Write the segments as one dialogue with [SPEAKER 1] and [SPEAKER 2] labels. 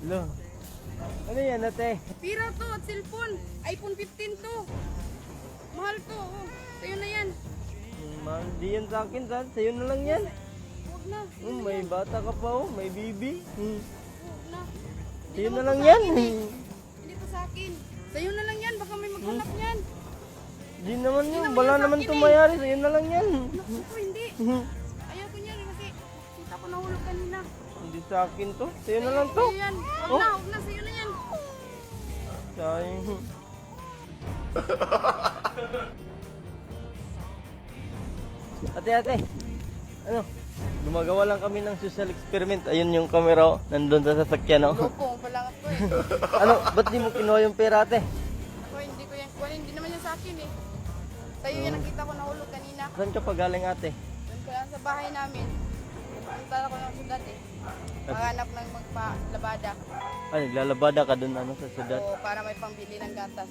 [SPEAKER 1] Lo. Ano yan, ate?
[SPEAKER 2] Pira to at cellphone. iPhone 15 to. Mahal to. Oh. Sa'yo na yan.
[SPEAKER 1] Di yan sa akin, saan? Sa'yo na lang yan.
[SPEAKER 2] Huwag na.
[SPEAKER 1] May bata ka pa, oh. May baby.
[SPEAKER 2] Huwag na.
[SPEAKER 1] Sa'yo na
[SPEAKER 2] naman
[SPEAKER 1] lang
[SPEAKER 2] to sa
[SPEAKER 1] yan.
[SPEAKER 2] akin, eh. Hindi to sa akin. Sa'yo na lang yan. Baka may maghanap yan.
[SPEAKER 1] Di naman yun.
[SPEAKER 2] naman
[SPEAKER 1] Wala
[SPEAKER 2] yan sa
[SPEAKER 1] naman
[SPEAKER 2] akin,
[SPEAKER 1] tumayari. Sa'yo na lang yan.
[SPEAKER 2] Naku, hindi. Ayaw ko niyan kasi kita ko nahulog kanina.
[SPEAKER 1] Hindi sa akin to. Sa'yo na lang to.
[SPEAKER 2] Sa'yo yan. Huwag
[SPEAKER 1] Oh.
[SPEAKER 2] na. Huwag na. Sa'yo na yan.
[SPEAKER 1] Sayang. Ate. Ano? Gumagawa lang kami ng social experiment. Ayun yung camera, oh. Nandun sa sasakyan, oh.
[SPEAKER 2] Loko pa lang ako eh.
[SPEAKER 1] Ano? Ba't di mo kinuha yung pera, ate?
[SPEAKER 2] Ako hindi ko yan. Well, hindi naman yan sa akin eh. Sa'yo yan nakita ko nahulog kanina.
[SPEAKER 1] Saan ka pa galing, ate?
[SPEAKER 2] Doon ko lang sa bahay namin. Punta ako ng syudad eh. Maghanap ng magpalabada.
[SPEAKER 1] Ay, naglalabada ka dun, ano, sa syudad.
[SPEAKER 2] O para may pambili ng gatas.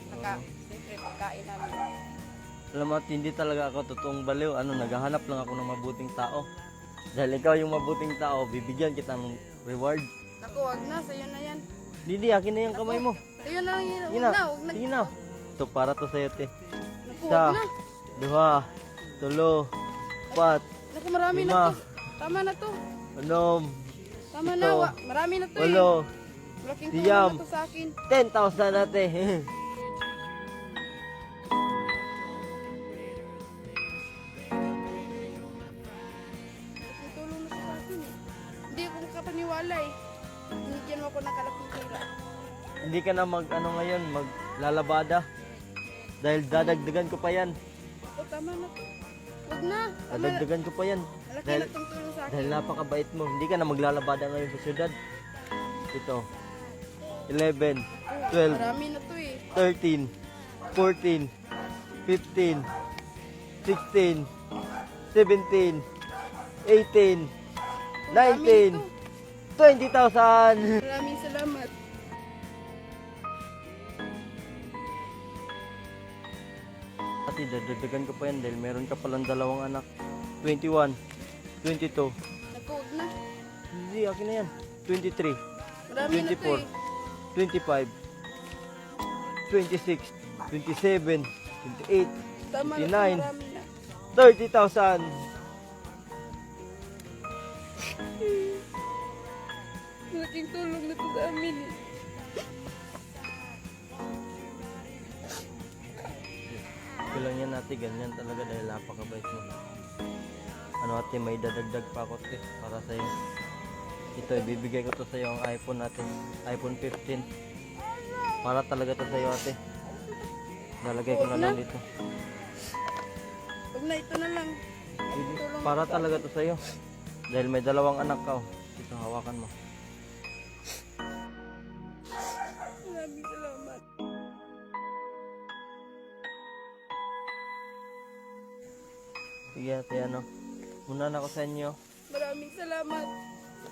[SPEAKER 2] Saka, siyempre, pagkain namin.
[SPEAKER 1] Alam mo, ate, hindi talaga ako totoong baliw. Ano, naghahanap lang ako ng mabuting tao. Dahil ikaw yung mabuting tao, bibigyan kita ng reward.
[SPEAKER 2] Naku, wag na. Sa'yo na yan.
[SPEAKER 1] Didi, akin na yung kamay mo.
[SPEAKER 2] Sa'yo na lang yan.
[SPEAKER 1] Sige
[SPEAKER 2] Huwag
[SPEAKER 1] na.
[SPEAKER 2] na. Huwag na.
[SPEAKER 1] Sige na. Ito, para to sa'yo, te.
[SPEAKER 2] Naku,
[SPEAKER 1] Isa,
[SPEAKER 2] wag na.
[SPEAKER 1] duha, tulo, pat,
[SPEAKER 2] Naku, marami na
[SPEAKER 1] lima,
[SPEAKER 2] to. Tama na to.
[SPEAKER 1] anom,
[SPEAKER 2] Tama
[SPEAKER 1] ito,
[SPEAKER 2] na. Marami na to eh.
[SPEAKER 1] walo,
[SPEAKER 2] Malaking
[SPEAKER 1] siyam,
[SPEAKER 2] tulong na to sa akin.
[SPEAKER 1] 10,000 ate.
[SPEAKER 2] Malaking tulong na to sa akin eh. Hindi ako makapaniwala eh. Binigyan mo ako ng kalaking pera.
[SPEAKER 1] Hindi ka na ano ngayon, maglalabada. Dahil dadagdagan ko pa yan.
[SPEAKER 2] O, tama na to. Huwag na. Tama na.
[SPEAKER 1] Dadagdagan ko pa yan.
[SPEAKER 2] Malaki
[SPEAKER 1] Dahil,
[SPEAKER 2] na itong tulong sa akin.
[SPEAKER 1] dahil napakabait mo. Hindi ka na maglalabada ngayon sa syudad. Ito. 11, 12,
[SPEAKER 2] Marami na to eh.
[SPEAKER 1] 13, 14, 15, 16, 17, 18, 19, 20,000.
[SPEAKER 2] Maraming salamat.
[SPEAKER 1] Ate, dadagdagan ko pa yan dahil meron ka palang dalawang anak. 21, 22,
[SPEAKER 2] Naku, huwag na.
[SPEAKER 1] hindi, akin na yan. 23,
[SPEAKER 2] Marami na to
[SPEAKER 1] 24,
[SPEAKER 2] eh.
[SPEAKER 1] 25, 26, 27, 28,
[SPEAKER 2] Tama na to,
[SPEAKER 1] 29,
[SPEAKER 2] marami na.
[SPEAKER 1] 30,000.
[SPEAKER 2] Malaking tulong na to sa amin eh.
[SPEAKER 1] Okay lang yan ate, ganyan talaga dahil napakabait mo. Ano ate, may dadagdag pa ako ate, para sa'yo. Ito, ibibigay ko to sa'yo ang iPhone natin, iPhone 15. Para talaga to sa'yo ate. Nalagay ko na lang dito.
[SPEAKER 2] Huwag na, ito na lang. Tulong
[SPEAKER 1] Para talaga to sa'yo. Dahil may dalawang anak ka. Ito, hawakan mo.
[SPEAKER 2] Maraming salamat.
[SPEAKER 1] Sige ate, ano. Muna na ako sa inyo.
[SPEAKER 2] Maraming salamat.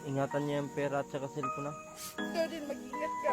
[SPEAKER 1] Ingatan niyo yung pera at saka cellphone na.
[SPEAKER 2] Ikaw din, mag-ingat ka.